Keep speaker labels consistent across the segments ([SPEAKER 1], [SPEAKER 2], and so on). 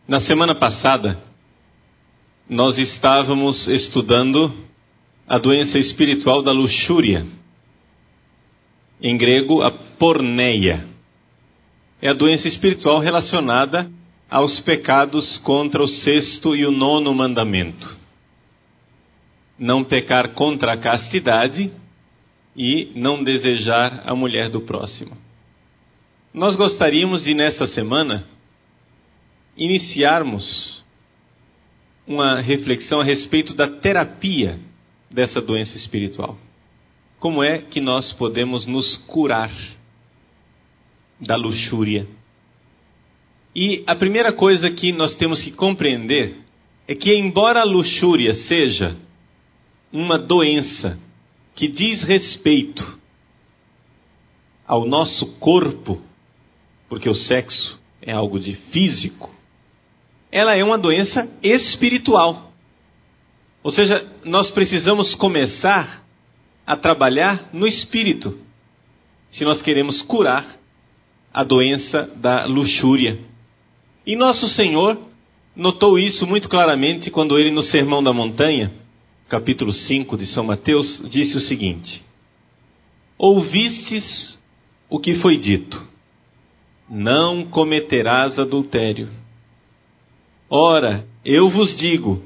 [SPEAKER 1] Na semana passada, nós estávamos estudando a doença espiritual da luxúria. Em grego, a porneia. É a doença espiritual relacionada aos pecados contra o 6º e o 9º mandamento. Não pecar contra a castidade e não desejar a mulher do próximo. Nós gostaríamos de, nessa semana, iniciarmos uma reflexão a respeito da terapia dessa doença espiritual. Como é que nós podemos nos curar da luxúria? E a primeira coisa que nós temos que compreender é que, embora a luxúria seja uma doença que diz respeito ao nosso corpo, porque o sexo é algo de físico, ela é uma doença espiritual. Ou seja, nós precisamos começar a trabalhar no espírito, se nós queremos curar a doença da luxúria. E nosso Senhor notou isso muito claramente quando ele, no Sermão da Montanha, capítulo 5 de São Mateus, disse o seguinte: ouvistes o que foi dito, não cometerás adultério. Ora, eu vos digo,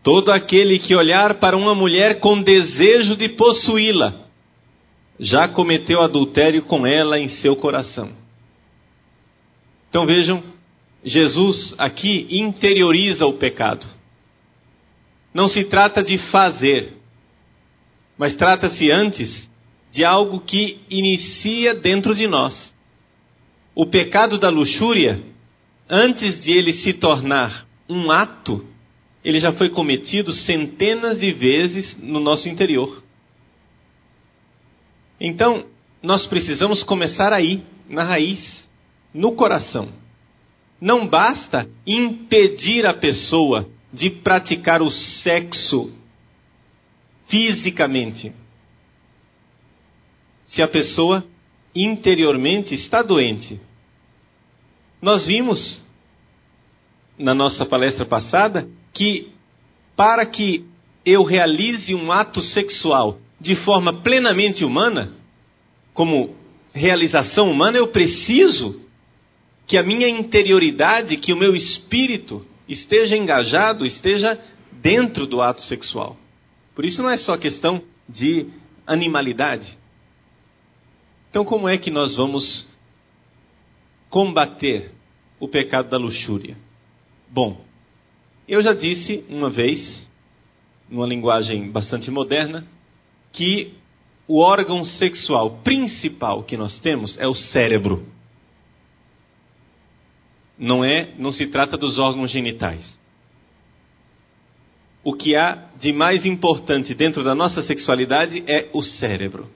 [SPEAKER 1] todo aquele que olhar para uma mulher com desejo de possuí-la, já cometeu adultério com ela em seu coração. Então vejam, Jesus aqui interioriza o pecado. Não se trata de fazer, mas trata-se antes de algo que inicia dentro de nós. O pecado da luxúria, antes de ele se tornar um ato, ele já foi cometido centenas de vezes no nosso interior. Então, nós precisamos começar aí, na raiz, no coração. Não basta impedir a pessoa de praticar o sexo fisicamente, se a pessoa interiormente está doente. Nós vimos na nossa palestra passada que para que eu realize um ato sexual de forma plenamente humana, como realização humana, eu preciso que a minha interioridade, que o meu espírito esteja engajado, esteja dentro do ato sexual. Por isso não é só questão de animalidade. Então, como é que nós vamos combater o pecado da luxúria? Bom, eu já disse uma vez, numa linguagem bastante moderna, que o órgão sexual principal que nós temos é o cérebro. Não se trata dos órgãos genitais. O que há de mais importante dentro da nossa sexualidade é o cérebro.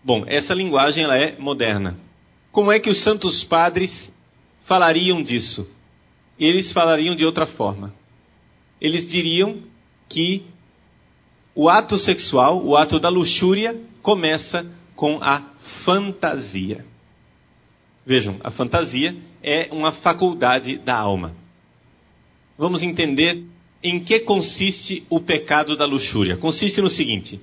[SPEAKER 1] Bom, essa linguagem ela é moderna. Como é que os santos padres falariam disso? Eles falariam de outra forma. Eles diriam que o ato sexual, o ato da luxúria, começa com a fantasia. Vejam, a fantasia é uma faculdade da alma. Vamos entender em que consiste o pecado da luxúria. Consiste no seguinte: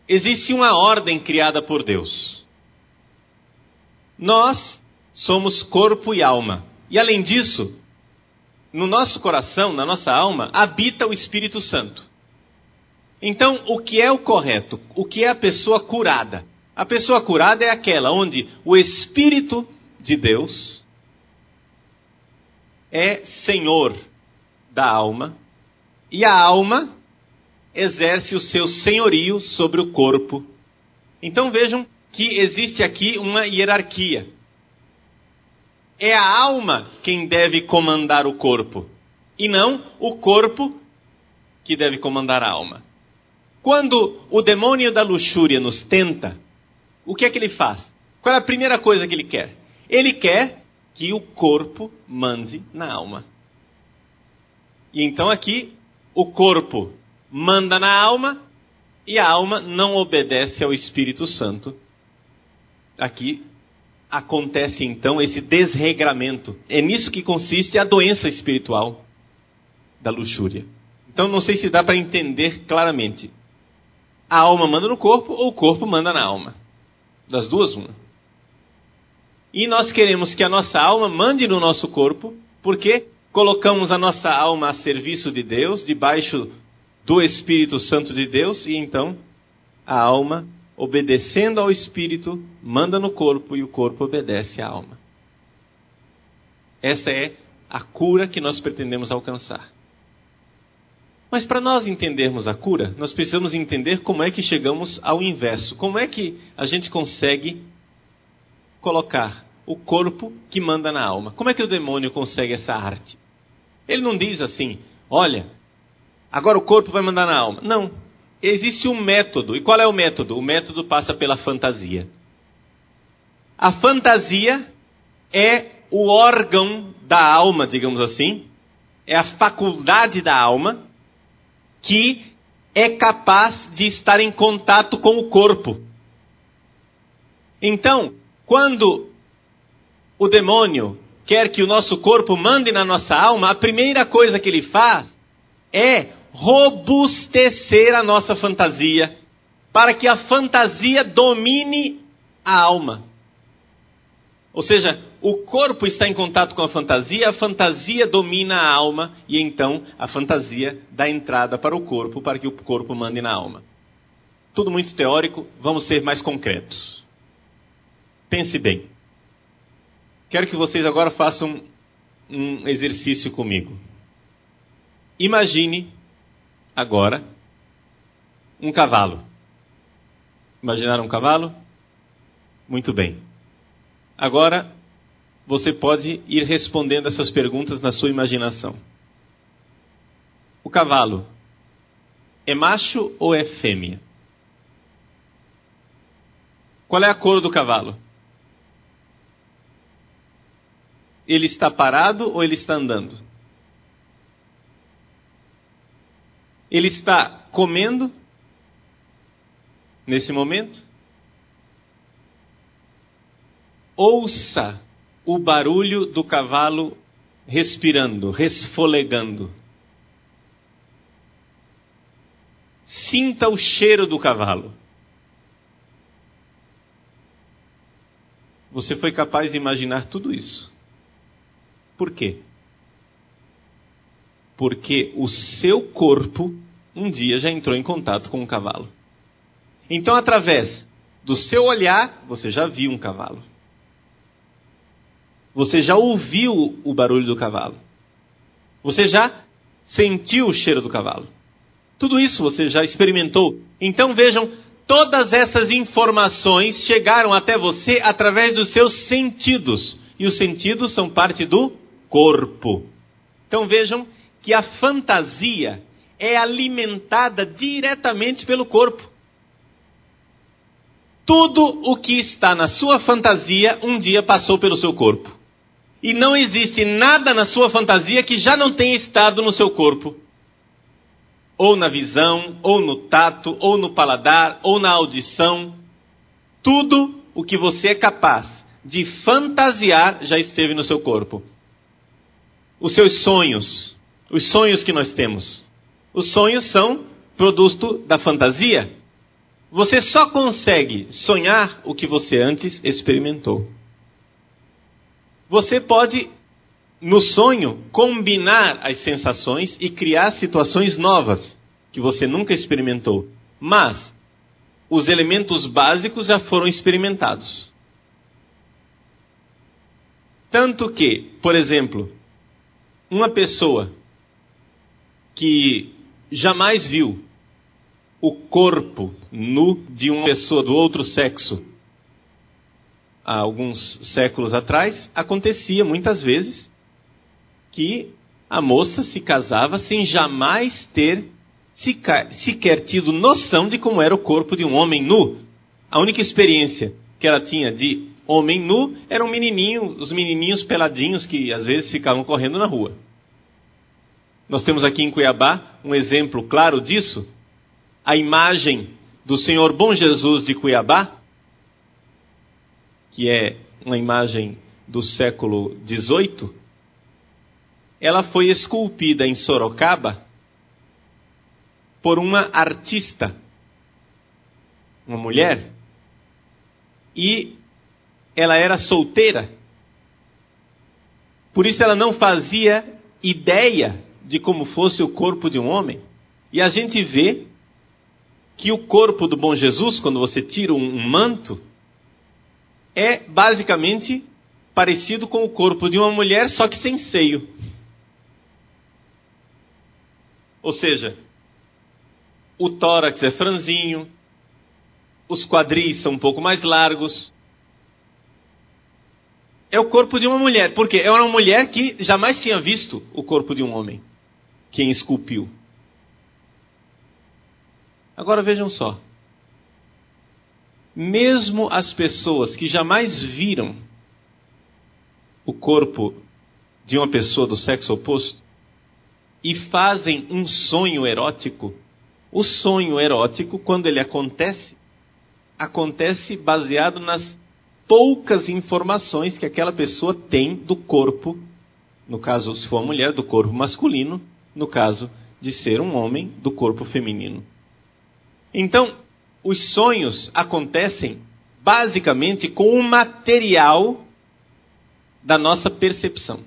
[SPEAKER 1] existe uma ordem criada por Deus. Nós somos corpo e alma. E além disso, no nosso coração, na nossa alma, habita o Espírito Santo. Então, o que é o correto? O que é a pessoa curada? A pessoa curada é aquela onde o Espírito de Deus é Senhor da alma e a alma exerce o seu senhorio sobre o corpo. Então vejam que existe aqui uma hierarquia. É a alma quem deve comandar o corpo e não o corpo que deve comandar a alma. Quando o demônio da luxúria nos tenta, o que é que ele faz? Qual é a primeira coisa que ele quer? Ele quer que o corpo mande na alma. E então aqui, o corpo manda na alma e a alma não obedece ao Espírito Santo. Aqui, acontece então esse desregramento. É nisso que consiste a doença espiritual da luxúria. Então não sei se dá para entender claramente. A alma manda no corpo ou o corpo manda na alma. Das duas, uma. E nós queremos que a nossa alma mande no nosso corpo, porque colocamos a nossa alma a serviço de Deus, debaixo do Espírito Santo de Deus, e então a alma, obedecendo ao Espírito, manda no corpo e o corpo obedece à alma. Essa é a cura que nós pretendemos alcançar. Mas para nós entendermos a cura, nós precisamos entender como é que chegamos ao inverso. Como é que a gente consegue colocar o corpo que manda na alma? Como é que o demônio consegue essa arte? Ele não diz assim, olha, agora o corpo vai mandar na alma. Não. Existe um método. E qual é o método? O método passa pela fantasia. A fantasia é o órgão da alma, digamos assim. É a faculdade da alma que é capaz de estar em contato com o corpo. Então, quando o demônio quer que o nosso corpo mande na nossa alma, a primeira coisa que ele faz é robustecer a nossa fantasia, para que a fantasia domine a alma. Ou seja, o corpo está em contato com a fantasia domina a alma, e então a fantasia dá entrada para o corpo, para que o corpo mande na alma. Tudo muito teórico, vamos ser mais concretos. Pense bem. Quero que vocês agora façam um exercício comigo. Imagine agora um cavalo. Imaginaram um cavalo? Muito bem. Agora você pode ir respondendo essas perguntas na sua imaginação. O cavalo é macho ou é fêmea? Qual é a cor do cavalo? Ele está parado ou ele está andando? Ele está comendo nesse momento? Ouça o barulho do cavalo respirando, resfolegando. Sinta o cheiro do cavalo. Você foi capaz de imaginar tudo isso. Por quê? Porque o seu corpo um dia já entrou em contato com um cavalo. Então, através do seu olhar, você já viu um cavalo. Você já ouviu o barulho do cavalo. Você já sentiu o cheiro do cavalo. Tudo isso você já experimentou. Então vejam, todas essas informações chegaram até você através dos seus sentidos. E os sentidos são parte do corpo. Então vejam que a fantasia é alimentada diretamente pelo corpo. Tudo o que está na sua fantasia um dia passou pelo seu corpo. E não existe nada na sua fantasia que já não tenha estado no seu corpo. Ou na visão, ou no tato, ou no paladar, ou na audição. Tudo o que você é capaz de fantasiar já esteve no seu corpo. Os seus sonhos, os sonhos que nós temos. Os sonhos são produto da fantasia. Você só consegue sonhar o que você antes experimentou. Você pode, no sonho, combinar as sensações e criar situações novas que você nunca experimentou. Mas os elementos básicos já foram experimentados. Tanto que, por exemplo, uma pessoa que jamais viu o corpo nu de uma pessoa do outro sexo, há alguns séculos atrás, acontecia muitas vezes que a moça se casava sem jamais ter sequer tido noção de como era o corpo de um homem nu. A única experiência que ela tinha de homem nu era os menininhos peladinhos que às vezes ficavam correndo na rua. Nós temos aqui em Cuiabá um exemplo claro disso. A imagem do Senhor Bom Jesus de Cuiabá, que é uma imagem do século XVIII, ela foi esculpida em Sorocaba por uma artista, uma mulher, e ela era solteira. Por isso ela não fazia ideia de como fosse o corpo de um homem. E a gente vê que o corpo do bom Jesus, quando você tira um manto, é basicamente parecido com o corpo de uma mulher, só que sem seio. Ou seja, o tórax é franzinho, os quadris são um pouco mais largos. É o corpo de uma mulher, porque é uma mulher que jamais tinha visto o corpo de um homem, quem esculpiu. Agora vejam só. Mesmo as pessoas que jamais viram o corpo de uma pessoa do sexo oposto e fazem um sonho erótico, o sonho erótico, quando ele acontece baseado nas poucas informações que aquela pessoa tem do corpo, no caso, se for uma mulher, do corpo masculino, no caso de ser um homem, do corpo feminino. Então, os sonhos acontecem basicamente com o material da nossa percepção.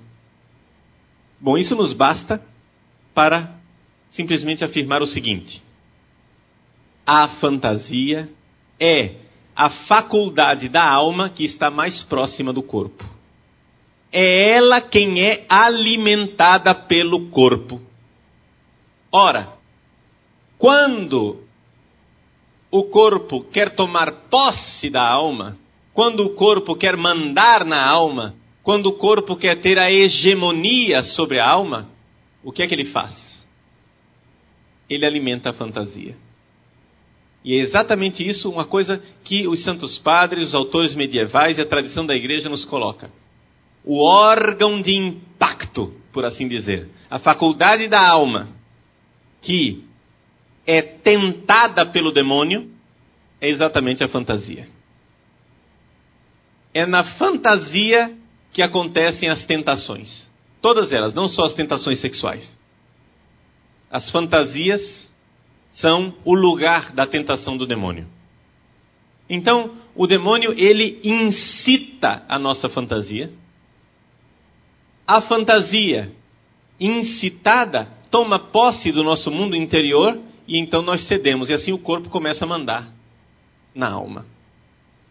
[SPEAKER 1] Bom, isso nos basta para simplesmente afirmar o seguinte: a fantasia é a faculdade da alma que está mais próxima do corpo. É ela quem é alimentada pelo corpo. Ora, quando o corpo quer tomar posse da alma, quando o corpo quer mandar na alma, quando o corpo quer ter a hegemonia sobre a alma, o que é que ele faz? Ele alimenta a fantasia. E é exatamente isso, uma coisa que os santos padres, os autores medievais e a tradição da igreja nos coloca. O órgão de impacto, por assim dizer, a faculdade da alma, que é tentada pelo demônio, é exatamente a fantasia. É na fantasia que acontecem as tentações. Todas elas, não só as tentações sexuais. As fantasias são o lugar da tentação do demônio. Então, o demônio, ele incita a nossa fantasia. A fantasia incitada toma posse do nosso mundo interior e então nós cedemos. E assim o corpo começa a mandar na alma.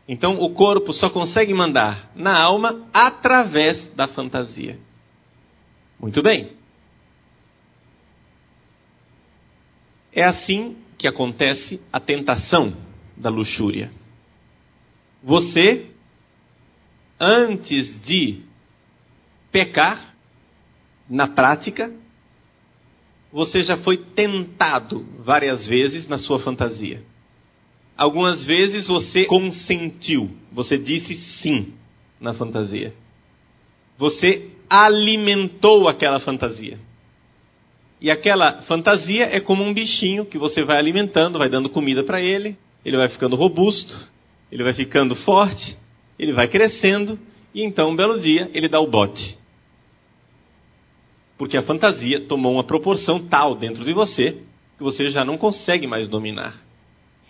[SPEAKER 1] Então, o corpo só consegue mandar na alma através da fantasia. Muito bem. É assim que acontece a tentação da luxúria. Você, antes de pecar, na prática, você já foi tentado várias vezes na sua fantasia. Algumas vezes você consentiu, você disse sim na fantasia. Você alimentou aquela fantasia. E aquela fantasia é como um bichinho que você vai alimentando, vai dando comida para ele, ele vai ficando robusto, ele vai ficando forte, ele vai crescendo, e então um belo dia ele dá o bote. Porque a fantasia tomou uma proporção tal dentro de você, que você já não consegue mais dominar.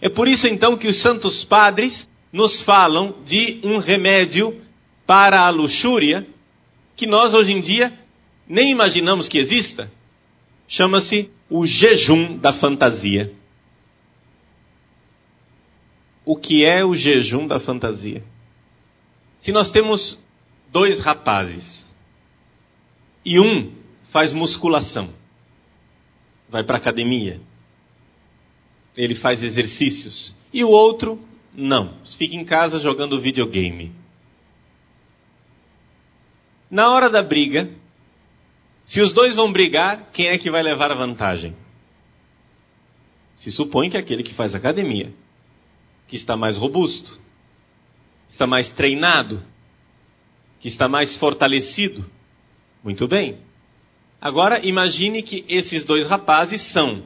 [SPEAKER 1] É por isso então que os santos padres nos falam de um remédio para a luxúria, que nós hoje em dia nem imaginamos que exista. Chama-se o jejum da fantasia. O que é o jejum da fantasia? Se nós temos 2 rapazes e um faz musculação, vai para a academia, ele faz exercícios, e o outro não, fica em casa jogando videogame. Na hora da briga, se os 2 vão brigar, quem é que vai levar a vantagem? Se supõe que é aquele que faz academia, que está mais robusto, está mais treinado, que está mais fortalecido. Muito bem. Agora imagine que esses 2 rapazes são,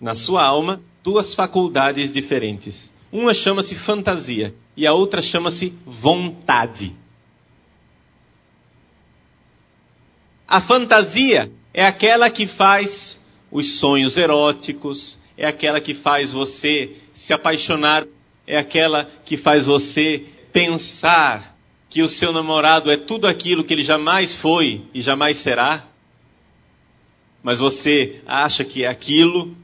[SPEAKER 1] na sua alma, 2 faculdades diferentes. Uma chama-se fantasia e a outra chama-se vontade. A fantasia é aquela que faz os sonhos eróticos, é aquela que faz você se apaixonar, é aquela que faz você pensar que o seu namorado é tudo aquilo que ele jamais foi e jamais será, mas você acha que é aquilo.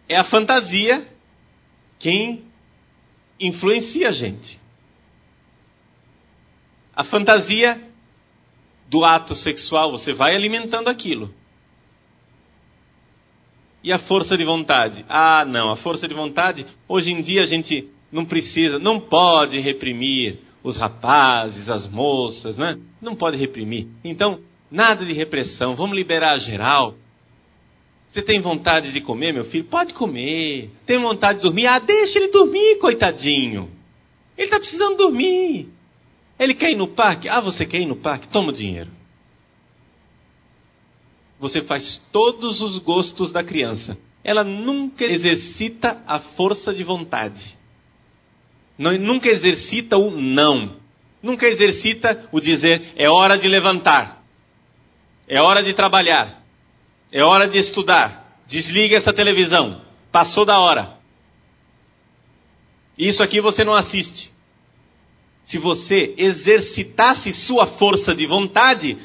[SPEAKER 1] É a fantasia quem influencia a gente. A fantasia do ato sexual, você vai alimentando aquilo. E a força de vontade? Ah, não, a força de vontade, hoje em dia a gente não precisa, não pode reprimir os rapazes, as moças, né? Não pode reprimir. Então, nada de repressão, vamos liberar geral. Você tem vontade de comer, meu filho? Pode comer. Tem vontade de dormir? Ah, deixa ele dormir, coitadinho. Ele está precisando dormir. Ele quer ir no parque? Ah, você quer ir no parque? Toma o dinheiro. Você faz todos os gostos da criança. Ela nunca exercita a força de vontade. Nunca exercita o não. Nunca exercita o dizer, é hora de levantar. É hora de trabalhar. É hora de estudar. Desliga essa televisão. Passou da hora. Isso aqui você não assiste. Se você exercitasse sua força de vontade,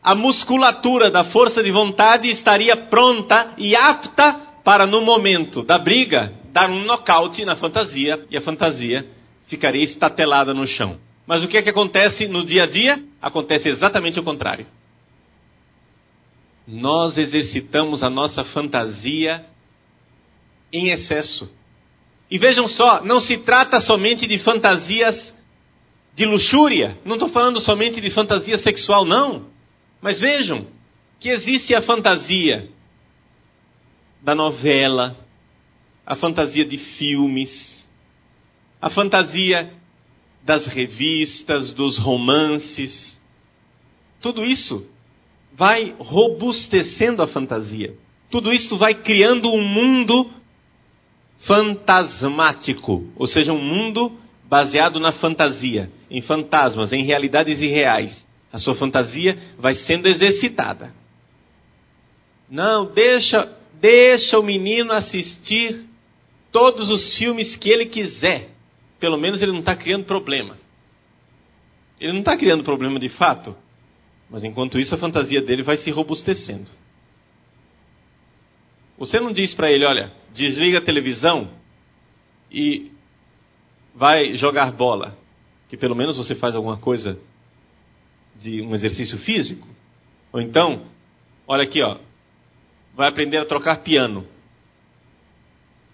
[SPEAKER 1] a musculatura da força de vontade estaria pronta e apta para, no momento da briga, dar um nocaute na fantasia, e a fantasia ficaria estatelada no chão. Mas o que é que acontece no dia a dia? Acontece exatamente o contrário. Nós exercitamos a nossa fantasia em excesso. E vejam só, não se trata somente de fantasias de luxúria. Não estou falando somente de fantasia sexual, não. Mas vejam que existe a fantasia da novela, a fantasia de filmes, a fantasia das revistas, dos romances. Tudo isso vai robustecendo a fantasia. Tudo isso vai criando um mundo fantasmático, ou seja, um mundo baseado na fantasia, em fantasmas, em realidades irreais. A sua fantasia vai sendo exercitada. Não, deixa o menino assistir todos os filmes que ele quiser. Pelo menos ele não está criando problema. Ele não está criando problema de fato. Mas enquanto isso a fantasia dele vai se robustecendo. Você não diz para ele, olha, desliga a televisão e vai jogar bola. Que pelo menos você faz alguma coisa de um exercício físico. Ou então, olha aqui, ó, vai aprender a tocar piano.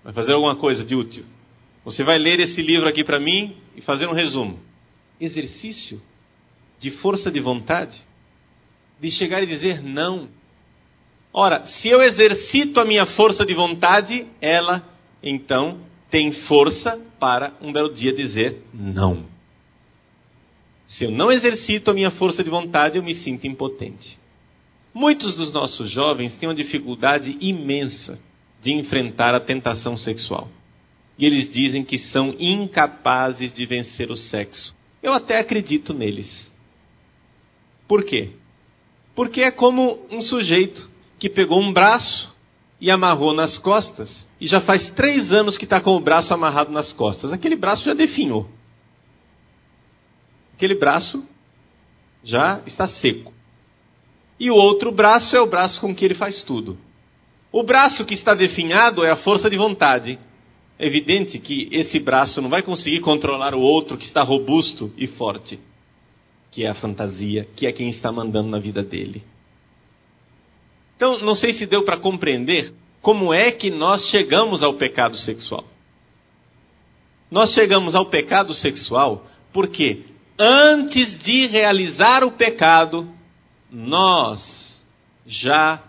[SPEAKER 1] Vai fazer alguma coisa de útil. Você vai ler esse livro aqui para mim e fazer um resumo. Exercício de força de vontade, de chegar e dizer não. Ora, se eu exercito a minha força de vontade, ela, então, tem força para um belo dia dizer não. Se eu não exercito a minha força de vontade, eu me sinto impotente. Muitos dos nossos jovens têm uma dificuldade imensa de enfrentar a tentação sexual. E eles dizem que são incapazes de vencer o sexo. Eu até acredito neles. Por quê? Porque é como um sujeito que pegou um braço e amarrou nas costas, e já faz 3 anos que está com o braço amarrado nas costas. Aquele braço já definhou. Aquele braço já está seco. E o outro braço é o braço com que ele faz tudo. O braço que está definhado é a força de vontade. É evidente que esse braço não vai conseguir controlar o outro que está robusto e forte, que é a fantasia, que é quem está mandando na vida dele. Então, não sei se deu para compreender como é que nós chegamos ao pecado sexual. Nós chegamos ao pecado sexual porque antes de realizar o pecado, nós já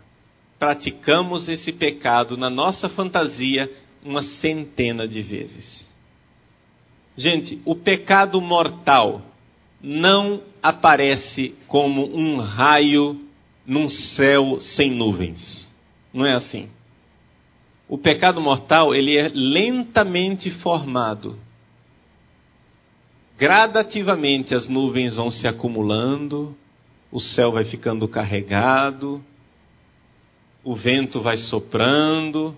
[SPEAKER 1] praticamos esse pecado na nossa fantasia uma centena de vezes. Gente, o pecado mortal não aparece como um raio num céu sem nuvens. Não é assim. O pecado mortal, ele é lentamente formado. Gradativamente as nuvens vão se acumulando, o céu vai ficando carregado, o vento vai soprando,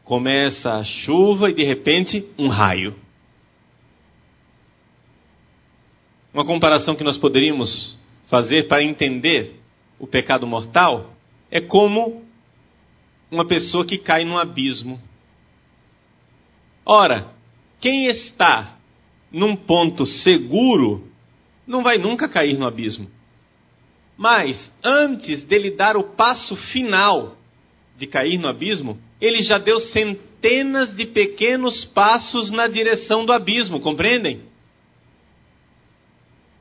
[SPEAKER 1] começa a chuva e de repente um raio. Uma comparação que nós poderíamos fazer para entender o pecado mortal é como uma pessoa que cai num abismo. Ora, quem está num ponto seguro não vai nunca cair no abismo. Mas antes dele dar o passo final de cair no abismo, ele já deu centenas de pequenos passos na direção do abismo, compreendem?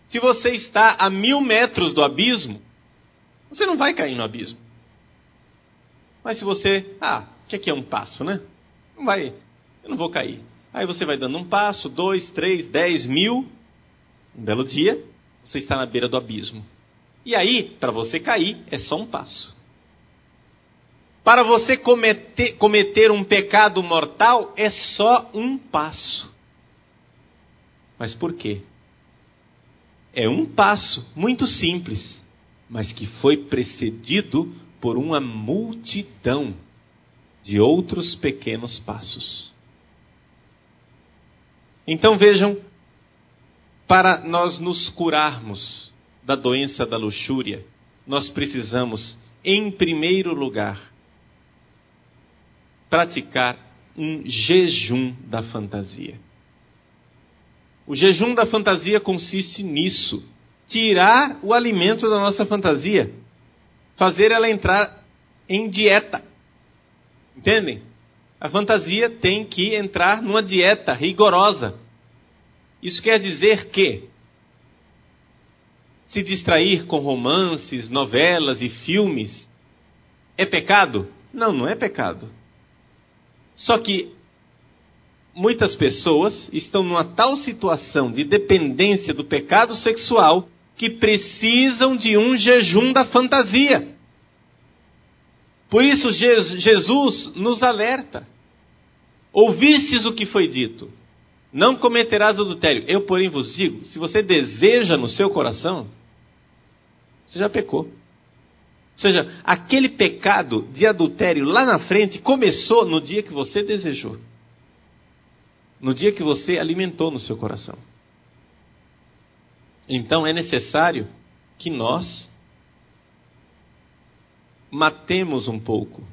[SPEAKER 1] Se você está a 1000 metros do abismo, você não vai cair no abismo. Mas se você, o que é um passo, né? Eu não vou cair. Aí você vai dando um passo, 2, 3, 10, 1000. Um belo dia, você está na beira do abismo. E aí, para você cair, é só um passo. Para você cometer um pecado mortal, é só um passo. Mas por quê? É um passo muito simples, mas que foi precedido por uma multidão de outros pequenos passos. Então vejam, para nós nos curarmos da doença da luxúria, nós precisamos, em primeiro lugar, praticar um jejum da fantasia. O jejum da fantasia consiste nisso: tirar o alimento da nossa fantasia, fazer ela entrar em dieta. Entendem? A fantasia tem que entrar numa dieta rigorosa. Isso quer dizer que se distrair com romances, novelas e filmes é pecado? Não, não é pecado. Só que muitas pessoas estão numa tal situação de dependência do pecado sexual que precisam de um jejum da fantasia. Por isso Jesus nos alerta. Ouvistes o que foi dito: não cometerás adultério. Eu, porém, vos digo, se você deseja no seu coração, você já pecou. Ou seja, aquele pecado de adultério lá na frente começou no dia que você desejou. No dia que você alimentou no seu coração. Então é necessário que nós matemos um pouco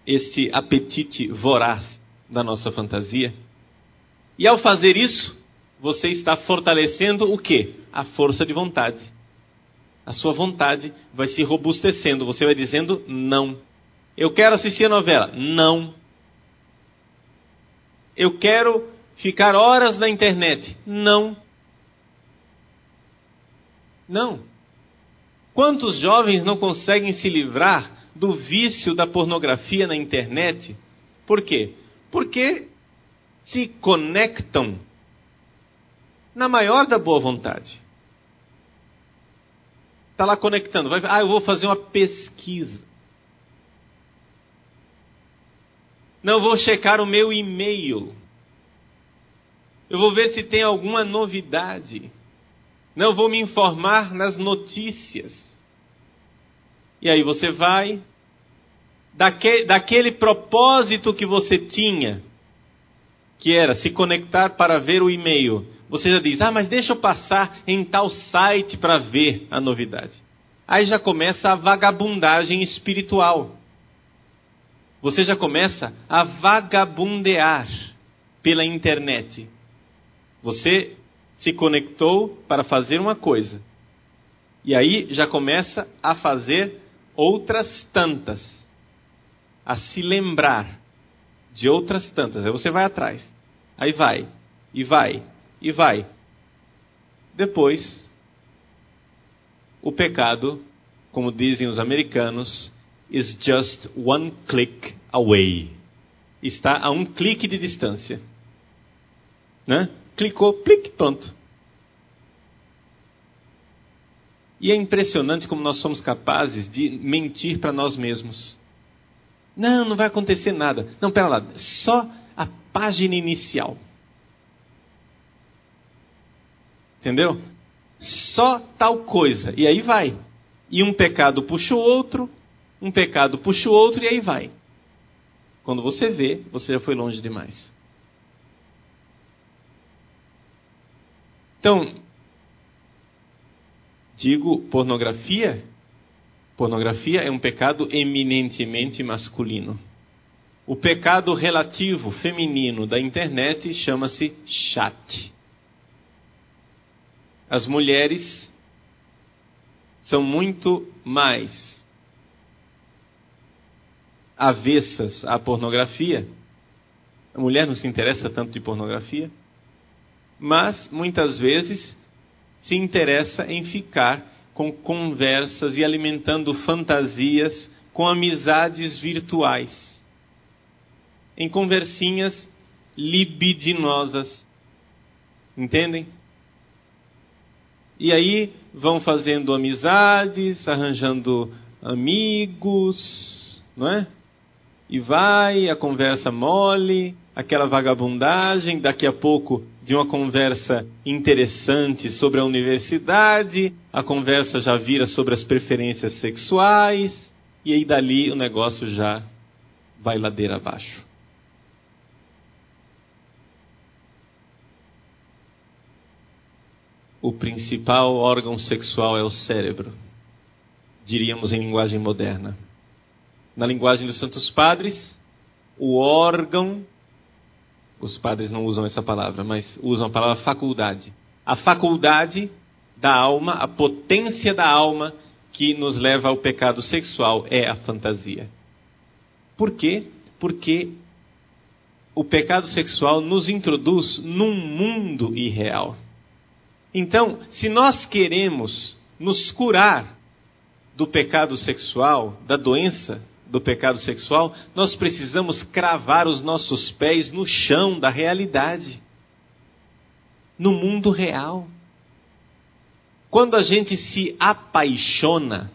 [SPEAKER 1] este apetite voraz da nossa fantasia. E ao fazer isso, você está fortalecendo o quê? A força de vontade. A sua vontade vai se robustecendo. Você vai dizendo não. Eu quero assistir a novela. Não. Eu quero ficar horas na internet. Não. Não. Quantos jovens não conseguem se livrar do vício da pornografia na internet? Por quê? Porque se conectam na maior da boa vontade. Está lá conectando. Eu vou fazer uma pesquisa. Não, vou checar o meu e-mail. Eu vou ver se tem alguma novidade. Não, vou me informar nas notícias. E aí você vai, daquele propósito que você tinha, que era se conectar para ver o e-mail, você já diz, mas deixa eu passar em tal site para ver a novidade. Aí já começa a vagabundagem espiritual. Você já começa a vagabundear pela internet. Você se conectou para fazer uma coisa. E aí já começa a fazer outras tantas. A se lembrar de outras tantas. Aí você vai atrás. Aí vai, e vai, e vai. Depois, o pecado, como dizem os americanos, is just one click away. Está a um clique de distância. Né? Clicou, clique, pronto. E é impressionante como nós somos capazes de mentir para nós mesmos. Não vai acontecer nada. Não, pera lá, só a página inicial. Entendeu? Só tal coisa. E aí vai. E um pecado puxa o outro, e aí vai. Quando você vê, você já foi longe demais. Então, digo pornografia. Pornografia é um pecado eminentemente masculino. O pecado relativo feminino da internet chama-se chat. As mulheres são muito mais avessas à pornografia. A mulher não se interessa tanto de pornografia, mas muitas vezes se interessa em ficar com conversas e alimentando fantasias com amizades virtuais, em conversinhas libidinosas. Entendem? E aí vão fazendo amizades, arranjando amigos, não é? E vai, a conversa mole, aquela vagabundagem, daqui a pouco de uma conversa interessante sobre a universidade, a conversa já vira sobre as preferências sexuais, e aí dali o negócio já vai ladeira abaixo. O principal órgão sexual é o cérebro, diríamos em linguagem moderna. Na linguagem dos Santos Padres, o órgão, os padres não usam essa palavra, mas usam a palavra faculdade. A faculdade da alma, a potência da alma que nos leva ao pecado sexual é a fantasia. Por quê? Porque o pecado sexual nos introduz num mundo irreal. Então, se nós queremos nos curar do pecado sexual, da doença do pecado sexual, nós precisamos cravar os nossos pés no chão da realidade, no mundo real. Quando a gente se apaixona,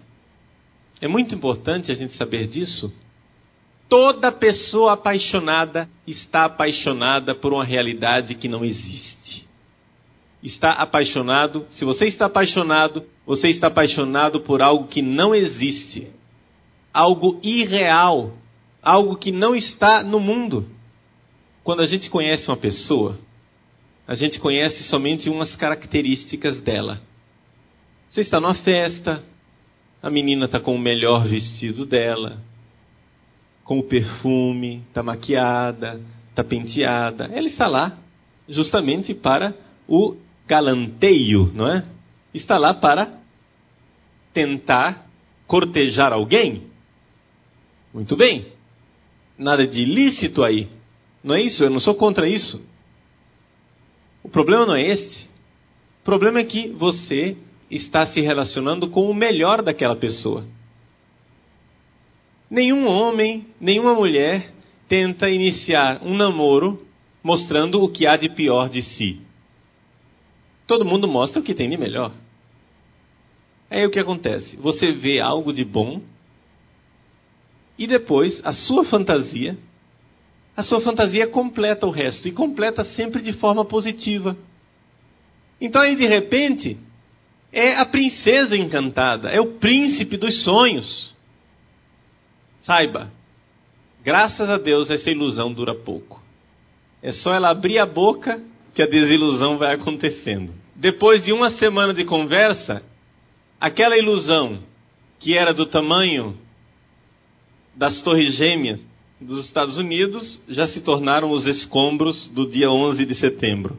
[SPEAKER 1] é muito importante a gente saber disso. Toda pessoa apaixonada está apaixonada por uma realidade que não existe. Está apaixonado, se você está apaixonado por algo que não existe, algo irreal, algo que não está no mundo. Quando a gente conhece uma pessoa, a gente conhece somente umas características dela. Você está numa festa, a menina está com o melhor vestido dela, com o perfume, está maquiada, está penteada. Ela está lá justamente para o galanteio, não é? Está lá para tentar cortejar alguém. Muito bem. Nada de ilícito aí. Não é isso? Eu não sou contra isso. O problema não é este. O problema é que você está se relacionando com o melhor daquela pessoa. Nenhum homem, nenhuma mulher tenta iniciar um namoro mostrando o que há de pior de si. Todo mundo mostra o que tem de melhor. Aí o que acontece? Você vê algo de bom e depois a sua fantasia completa o resto, e completa sempre de forma positiva. Então aí de repente é a princesa encantada, é o príncipe dos sonhos. Saiba, graças a Deus essa ilusão dura pouco. É só ela abrir a boca que a desilusão vai acontecendo. Depois de uma semana de conversa, aquela ilusão que era do tamanho das Torres Gêmeas dos Estados Unidos já se tornaram os escombros do dia 11 de setembro.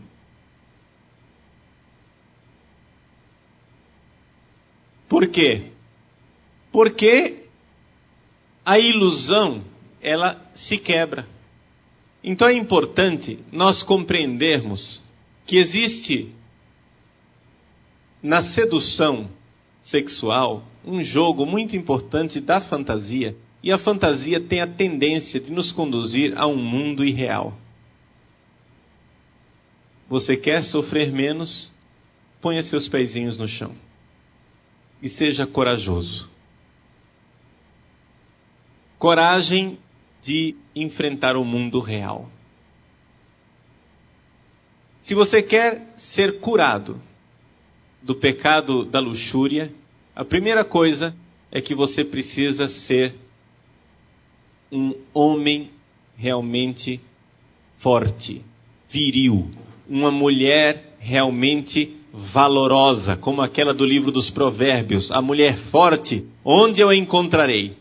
[SPEAKER 1] Por quê? Porque a ilusão, ela se quebra. Então é importante nós compreendermos que existe na sedução sexual um jogo muito importante da fantasia, e a fantasia tem a tendência de nos conduzir a um mundo irreal. Você quer sofrer menos? Ponha seus pezinhos no chão e seja corajoso. Coragem de enfrentar o mundo real. Se você quer ser curado do pecado da luxúria, a primeira coisa é que você precisa ser um homem realmente forte, viril, uma mulher realmente valorosa, como aquela do livro dos Provérbios, a mulher forte, onde eu a encontrarei?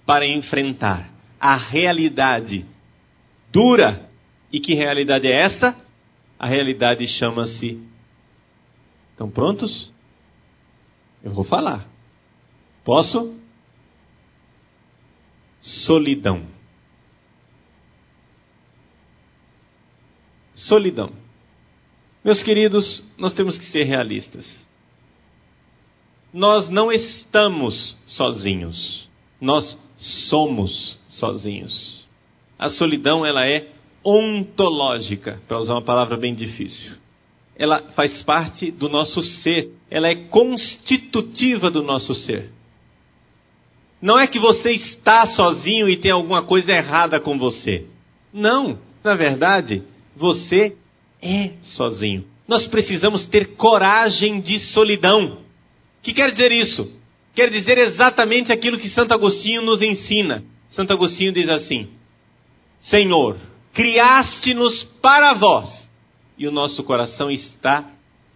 [SPEAKER 1] Para enfrentar a realidade dura. E que realidade é esta? A realidade chama-se... Estão prontos? Eu vou falar. Posso? Solidão. Solidão. Meus queridos, nós temos que ser realistas. Nós não estamos sozinhos. Nós somos sozinhos. A solidão, ela é ontológica, para usar uma palavra bem difícil. Ela faz parte do nosso ser. Ela é constitutiva do nosso ser. Não é que você está sozinho e tem alguma coisa errada com você. Não, na verdade, você é sozinho. Nós precisamos ter coragem de solidão. O que quer dizer isso? Quer dizer exatamente aquilo que Santo Agostinho nos ensina. Santo Agostinho diz assim: Senhor, criaste-nos para vós, e o nosso coração está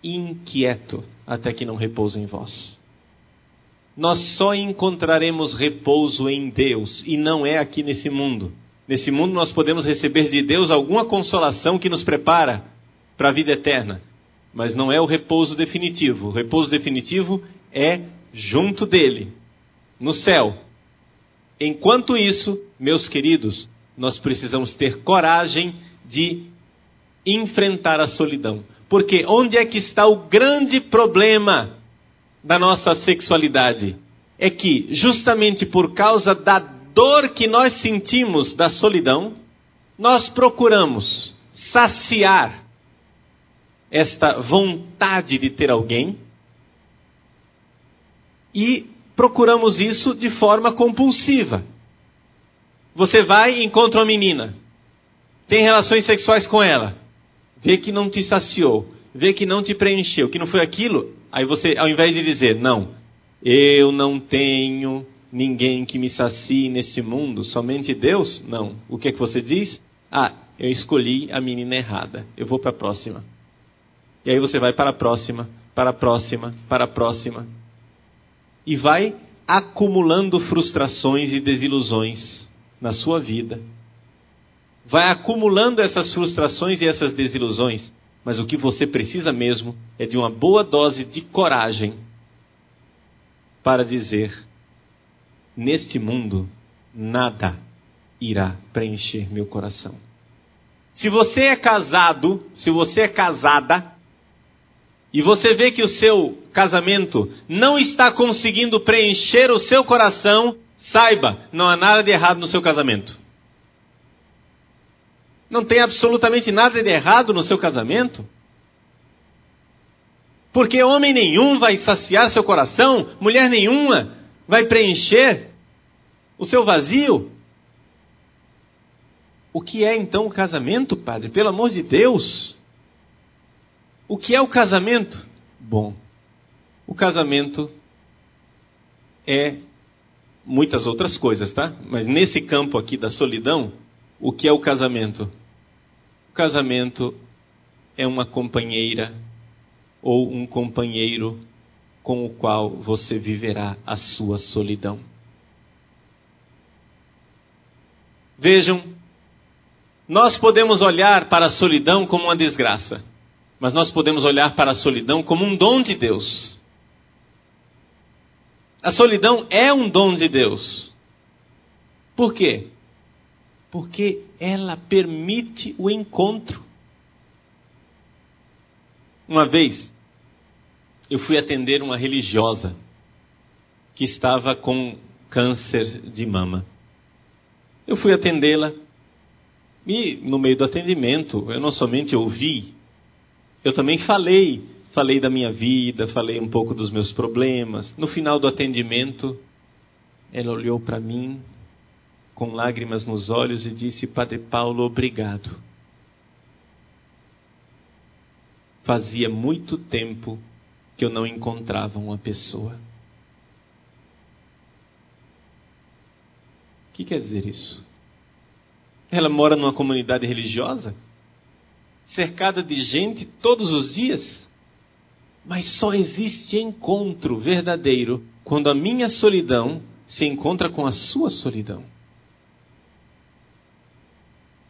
[SPEAKER 1] inquieto até que não repousa em vós. Nós só encontraremos repouso em Deus, e não é aqui nesse mundo. Nesse mundo nós podemos receber de Deus alguma consolação que nos prepara para a vida eterna, mas não é o repouso definitivo. O repouso definitivo é junto dele, no céu. Enquanto isso, meus queridos, nós precisamos ter coragem de enfrentar a solidão. Porque onde é que está o grande problema da nossa sexualidade? É que, justamente por causa da dor que nós sentimos da solidão, nós procuramos saciar esta vontade de ter alguém e procuramos isso de forma compulsiva. Você vai e encontra uma menina, tem relações sexuais com ela, vê que não te saciou, vê que não te preencheu, que não foi aquilo, aí você, ao invés de dizer, não, eu não tenho ninguém que me sacie nesse mundo, somente Deus, não. O que é que você diz? Ah, eu escolhi a menina errada, eu vou para a próxima. E aí você vai para a próxima, para a próxima, para a próxima. E vai acumulando frustrações e desilusões na sua vida. Vai acumulando essas frustrações e essas desilusões. Mas o que você precisa mesmo é de uma boa dose de coragem para dizer: neste mundo, nada irá preencher meu coração. Se você é casado, se você é casada, e você vê que o seu casamento não está conseguindo preencher o seu coração, saiba, não há nada de errado no seu casamento. Não tem absolutamente nada de errado no seu casamento. Porque homem nenhum vai saciar seu coração, mulher nenhuma vai preencher o seu vazio. O que é então o casamento, padre? Pelo amor de Deus! O que é o casamento? Bom, o casamento é muitas outras coisas, tá? Mas nesse campo aqui da solidão, o que é o casamento? O casamento é uma companheira ou um companheiro com o qual você viverá a sua solidão. Vejam, nós podemos olhar para a solidão como uma desgraça, mas nós podemos olhar para a solidão como um dom de Deus. A solidão é um dom de Deus. Por quê? Porque ela permite o encontro. Uma vez, eu fui atender uma religiosa que estava com câncer de mama. Eu fui atendê-la e, no meio do atendimento, eu não somente ouvi, eu também falei da minha vida, falei um pouco dos meus problemas. No final do atendimento, ela olhou para mim com lágrimas nos olhos, e disse: Padre Paulo, obrigado. Fazia muito tempo que eu não encontrava uma pessoa. O que quer dizer isso? Ela mora numa comunidade religiosa, cercada de gente todos os dias, mas só existe encontro verdadeiro quando a minha solidão se encontra com a sua solidão.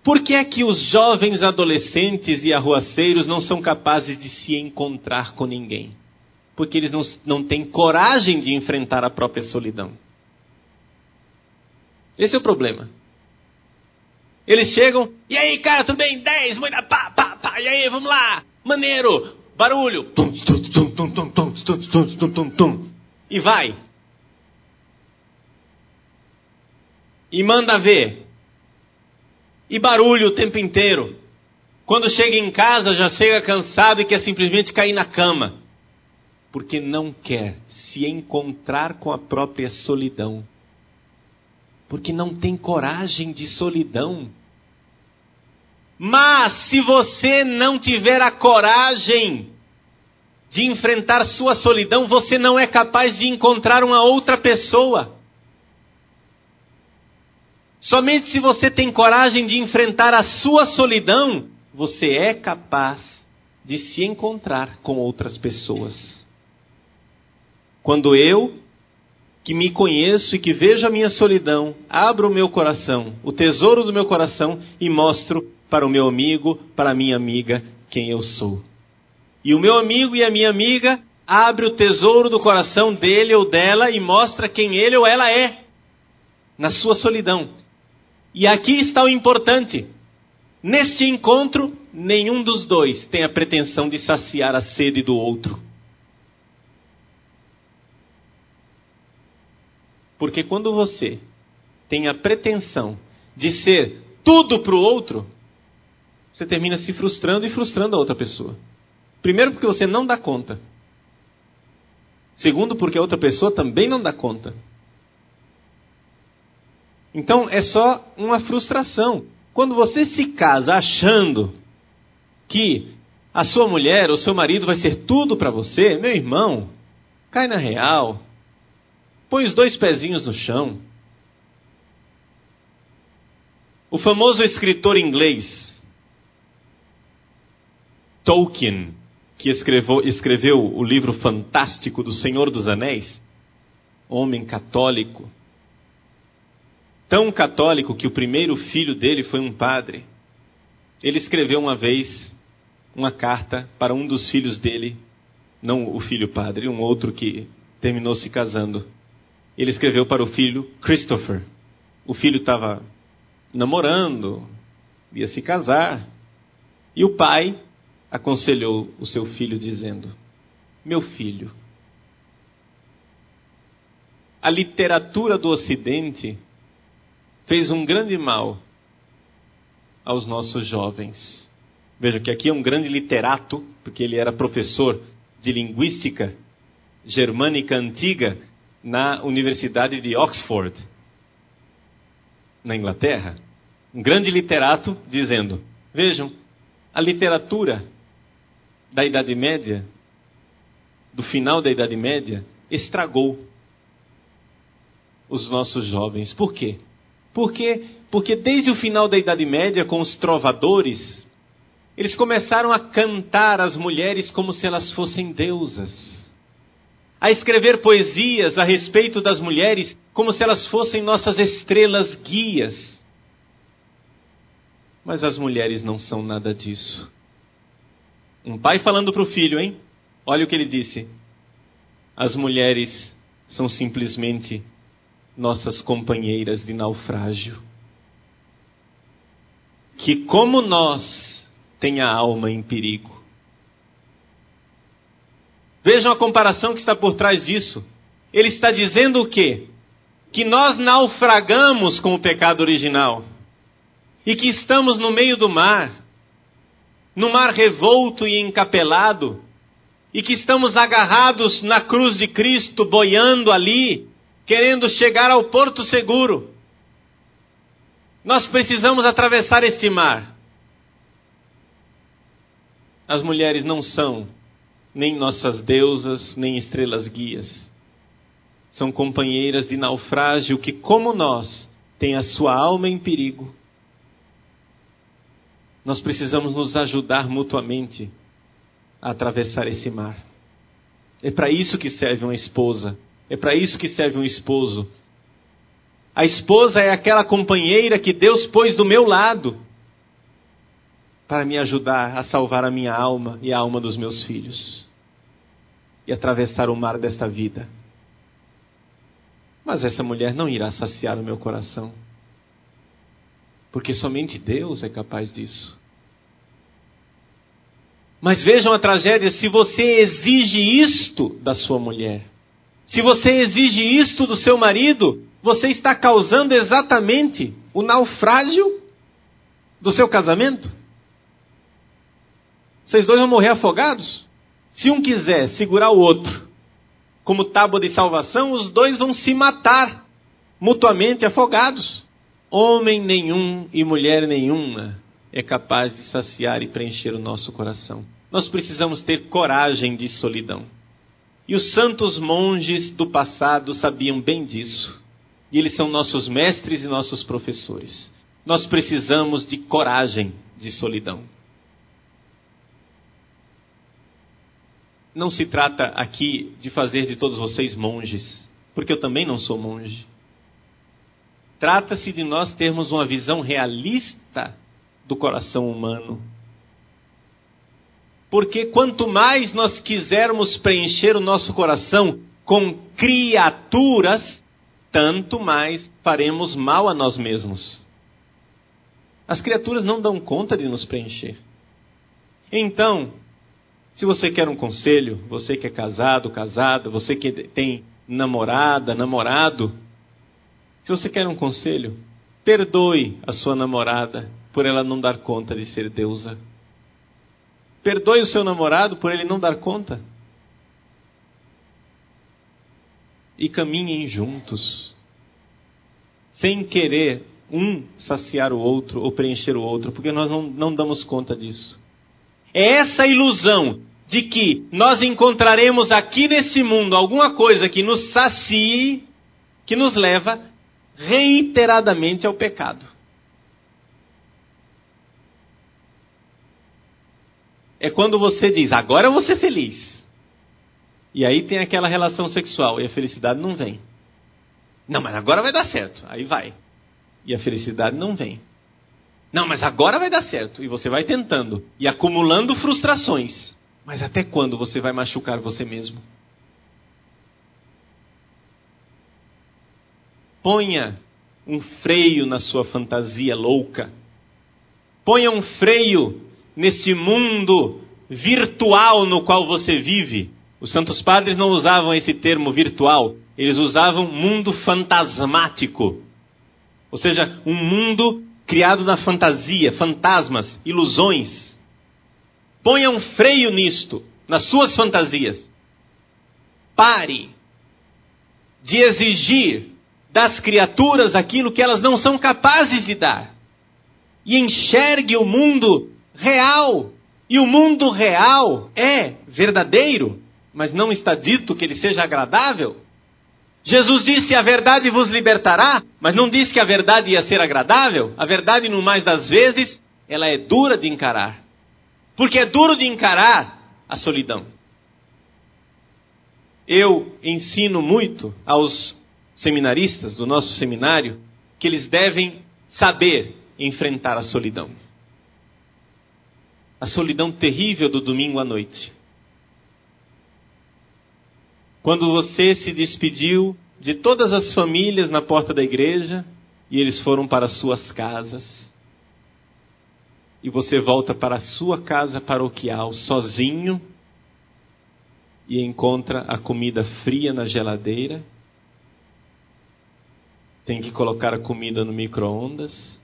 [SPEAKER 1] Por que é que os jovens adolescentes e arruaceiros não são capazes de se encontrar com ninguém? Porque eles não têm coragem de enfrentar a própria solidão. Esse é o problema. Eles chegam, e aí, cara, tudo bem? 10, muita pá, pá, pá, e aí, vamos lá, maneiro, barulho, tum, tum, tum, tum, tum, tum, tum, tum, tum, tum, tum, e vai. E manda ver. E barulho o tempo inteiro. Quando chega em casa, já chega cansado e quer simplesmente cair na cama. Porque não quer se encontrar com a própria solidão. Porque não tem coragem de solidão. Mas se você não tiver a coragem de enfrentar sua solidão, você não é capaz de encontrar uma outra pessoa. Somente se você tem coragem de enfrentar a sua solidão, você é capaz de se encontrar com outras pessoas. Quando eu, que me conheço e que vejo a minha solidão, abro o meu coração, o tesouro do meu coração, e mostro para o meu amigo, para a minha amiga, quem eu sou. E o meu amigo e a minha amiga abre o tesouro do coração dele ou dela e mostra quem ele ou ela é, na sua solidão. E aqui está o importante. Neste encontro, nenhum dos dois tem a pretensão de saciar a sede do outro. Porque quando você tem a pretensão de ser tudo para o outro, você termina se frustrando e frustrando a outra pessoa. Primeiro, porque você não dá conta. Segundo, porque a outra pessoa também não dá conta. Então é só uma frustração. Quando você se casa achando que a sua mulher ou seu marido vai ser tudo para você, meu irmão, cai na real. Põe os 2 pezinhos no chão. O famoso escritor inglês Tolkien, que escreveu o livro fantástico do Senhor dos Anéis, homem católico, tão católico que o primeiro filho dele foi um padre. Ele escreveu uma vez uma carta para um dos filhos dele, não o filho padre, um outro que terminou se casando. Ele escreveu para o filho Christopher. O filho estava namorando, ia se casar, e o pai aconselhou o seu filho dizendo: meu filho, a literatura do Ocidente fez um grande mal aos nossos jovens. Veja que aqui é um grande literato, porque ele era professor de linguística germânica antiga na Universidade de Oxford, na Inglaterra. Um grande literato dizendo: vejam, a literatura da Idade Média, do final da Idade Média, estragou os nossos jovens. Por quê? Porque desde o final da Idade Média, com os trovadores, eles começaram a cantar as mulheres como se elas fossem deusas, a escrever poesias a respeito das mulheres como se elas fossem nossas estrelas guias. Mas as mulheres não são nada disso. Um pai falando para o filho, hein? Olha o que ele disse: as mulheres são simplesmente nossas companheiras de naufrágio, que como nós têm a alma em perigo. Vejam a comparação que está por trás disso. Ele está dizendo o quê? Que nós naufragamos com o pecado original e que estamos no meio do mar, no mar revolto e encapelado, e que estamos agarrados na cruz de Cristo, boiando ali, querendo chegar ao porto seguro. Nós precisamos atravessar este mar. As mulheres não são nem nossas deusas, nem estrelas guias. São companheiras de naufrágio que, como nós, têm a sua alma em perigo. Nós precisamos nos ajudar mutuamente a atravessar esse mar. É para isso que serve uma esposa. É para isso que serve um esposo. A esposa é aquela companheira que Deus pôs do meu lado para me ajudar a salvar a minha alma e a alma dos meus filhos e atravessar o mar desta vida. Mas essa mulher não irá saciar o meu coração, porque somente Deus é capaz disso. Mas vejam a tragédia: se você exige isto da sua mulher, se você exige isto do seu marido, você está causando exatamente o naufrágio do seu casamento. Vocês dois vão morrer afogados. Se um quiser segurar o outro como tábua de salvação, os dois vão se matar mutuamente afogados. Homem nenhum e mulher nenhuma é capaz de saciar e preencher o nosso coração. Nós precisamos ter coragem de solidão. E os santos monges do passado sabiam bem disso. E eles são nossos mestres e nossos professores. Nós precisamos de coragem de solidão. Não se trata aqui de fazer de todos vocês monges, porque eu também não sou monge. Trata-se de nós termos uma visão realista do coração humano. Porque quanto mais nós quisermos preencher o nosso coração com criaturas, tanto mais faremos mal a nós mesmos. As criaturas não dão conta de nos preencher. Então, se você quer um conselho, você que é casado, casada, você que tem namorada, namorado, se você quer um conselho, perdoe a sua namorada por ela não dar conta de ser deusa. Perdoe o seu namorado por ele não dar conta. E caminhem juntos, sem querer um saciar o outro ou preencher o outro, porque nós não damos conta disso. É essa ilusão de que nós encontraremos aqui nesse mundo alguma coisa que nos sacie, que nos leva reiteradamente ao pecado. É quando você diz, agora eu vou ser feliz. E aí tem aquela relação sexual e a felicidade não vem. Não, mas agora vai dar certo. Aí vai. E a felicidade não vem. Não, mas agora vai dar certo. E você vai tentando. E acumulando frustrações. Mas até quando você vai machucar você mesmo? Ponha um freio na sua fantasia louca. Ponha um freio neste mundo virtual no qual você vive. Os santos padres não usavam esse termo virtual. Eles usavam mundo fantasmático. Ou seja, um mundo criado na fantasia, fantasmas, ilusões. Ponha um freio nisto, nas suas fantasias. Pare de exigir das criaturas aquilo que elas não são capazes de dar. E enxergue o mundo real. E o mundo real é verdadeiro, mas não está dito que ele seja agradável. Jesus disse, a verdade vos libertará, mas não disse que a verdade ia ser agradável. A verdade, no mais das vezes, ela é dura de encarar. Porque é duro de encarar a solidão. Eu ensino muito aos seminaristas do nosso seminário que eles devem saber enfrentar a solidão. A solidão terrível do domingo à noite. Quando você se despediu de todas as famílias na porta da igreja e eles foram para suas casas. E você volta para a sua casa paroquial sozinho e encontra a comida fria na geladeira. Tem que colocar a comida no micro-ondas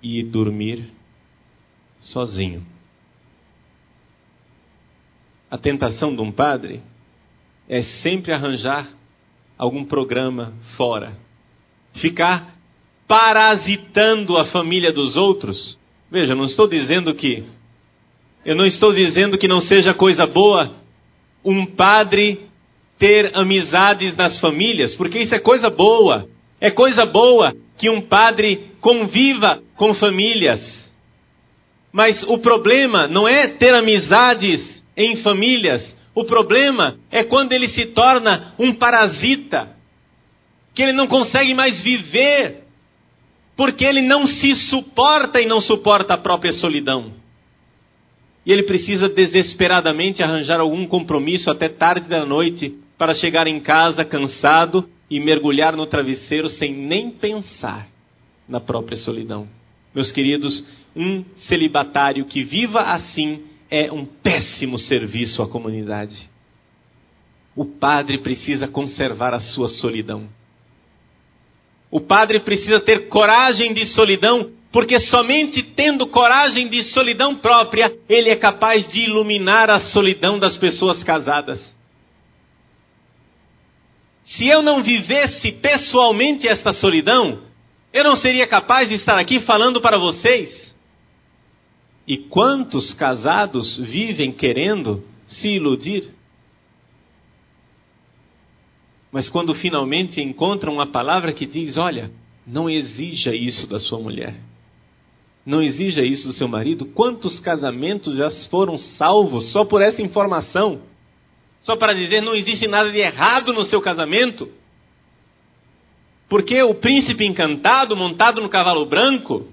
[SPEAKER 1] e ir dormir sozinho. A tentação de um padre é sempre arranjar algum programa fora. Ficar parasitando a família dos outros. Veja, eu não estou dizendo que não seja coisa boa um padre ter amizades nas famílias, porque isso é coisa boa. É coisa boa que um padre conviva com famílias. Mas o problema não é ter amizades em famílias. O problema é quando ele se torna um parasita, que ele não consegue mais viver, porque ele não se suporta e não suporta a própria solidão. E ele precisa desesperadamente arranjar algum compromisso até tarde da noite para chegar em casa cansado e mergulhar no travesseiro sem nem pensar na própria solidão. Meus queridos, um celibatário que viva assim é um péssimo serviço à comunidade. O padre precisa conservar a sua solidão. O padre precisa ter coragem de solidão, porque somente tendo coragem de solidão própria, ele é capaz de iluminar a solidão das pessoas casadas. Se eu não vivesse pessoalmente esta solidão, eu não seria capaz de estar aqui falando para vocês. E quantos casados vivem querendo se iludir? Mas quando finalmente encontram uma palavra que diz, olha, não exija isso da sua mulher. Não exija isso do seu marido. Quantos casamentos já foram salvos só por essa informação? Só para dizer, não existe nada de errado no seu casamento. Porque o príncipe encantado montado no cavalo branco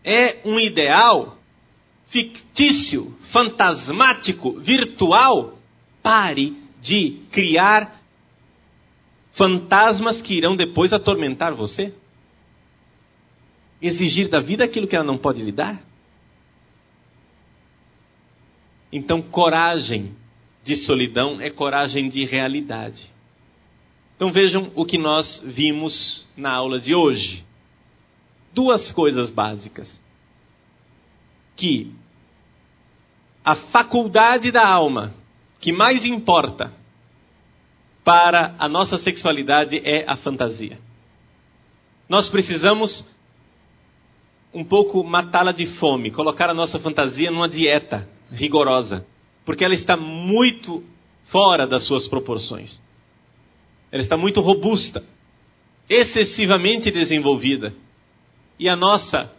[SPEAKER 1] é um ideal fictício, fantasmático, virtual. Pare de criar fantasmas que irão depois atormentar você. Exigir da vida aquilo que ela não pode lhe dar. Então, coragem de solidão é coragem de realidade. Então vejam o que nós vimos na aula de hoje. Duas coisas básicas. Que a faculdade da alma que mais importa para a nossa sexualidade é a fantasia. Nós precisamos um pouco matá-la de fome, colocar a nossa fantasia numa dieta rigorosa, porque ela está muito fora das suas proporções. Ela está muito robusta, excessivamente desenvolvida. E a nossa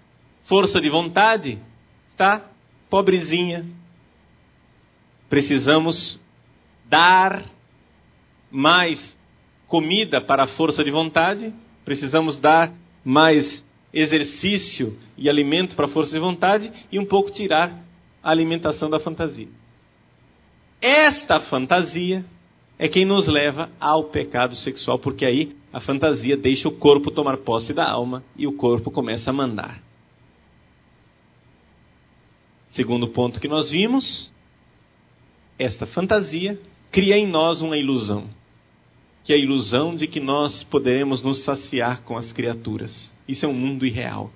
[SPEAKER 1] força de vontade está pobrezinha. Precisamos dar mais comida para a força de vontade, precisamos dar mais exercício e alimento para a força de vontade e um pouco tirar a alimentação da fantasia. Esta fantasia é quem nos leva ao pecado sexual, porque aí a fantasia deixa o corpo tomar posse da alma e o corpo começa a mandar. Segundo ponto que nós vimos, esta fantasia cria em nós uma ilusão, que é a ilusão de que nós poderemos nos saciar com as criaturas. Isso é um mundo irreal.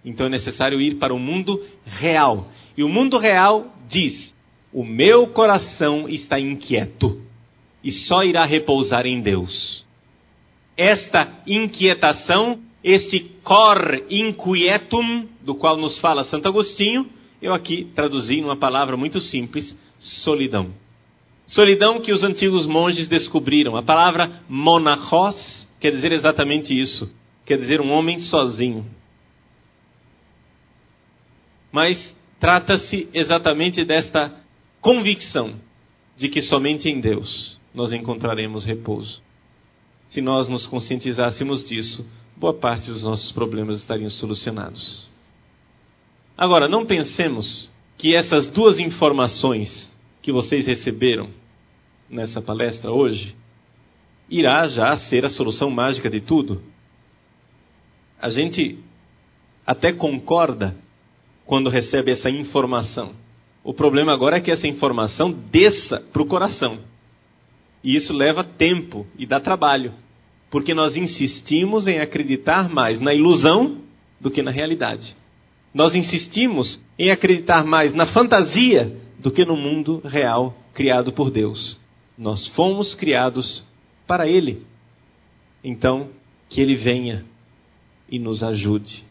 [SPEAKER 1] Então é necessário ir para o mundo real. E o mundo real diz, o meu coração está inquieto e só irá repousar em Deus. Esta inquietação, esse cor inquietum, do qual nos fala Santo Agostinho, eu aqui traduzi numa palavra muito simples, solidão. Solidão que os antigos monges descobriram. A palavra monachos quer dizer exatamente isso. Quer dizer um homem sozinho. Mas trata-se exatamente desta convicção de que somente em Deus nós encontraremos repouso. Se nós nos conscientizássemos disso, boa parte dos nossos problemas estariam solucionados. Agora, não pensemos que essas duas informações que vocês receberam nessa palestra hoje irá já ser a solução mágica de tudo. A gente até concorda quando recebe essa informação. O problema agora é que essa informação desça para o coração. E isso leva tempo e dá trabalho, porque nós insistimos em acreditar mais na ilusão do que na realidade. Nós insistimos em acreditar mais na fantasia do que no mundo real criado por Deus. Nós fomos criados para Ele. Então, que Ele venha e nos ajude.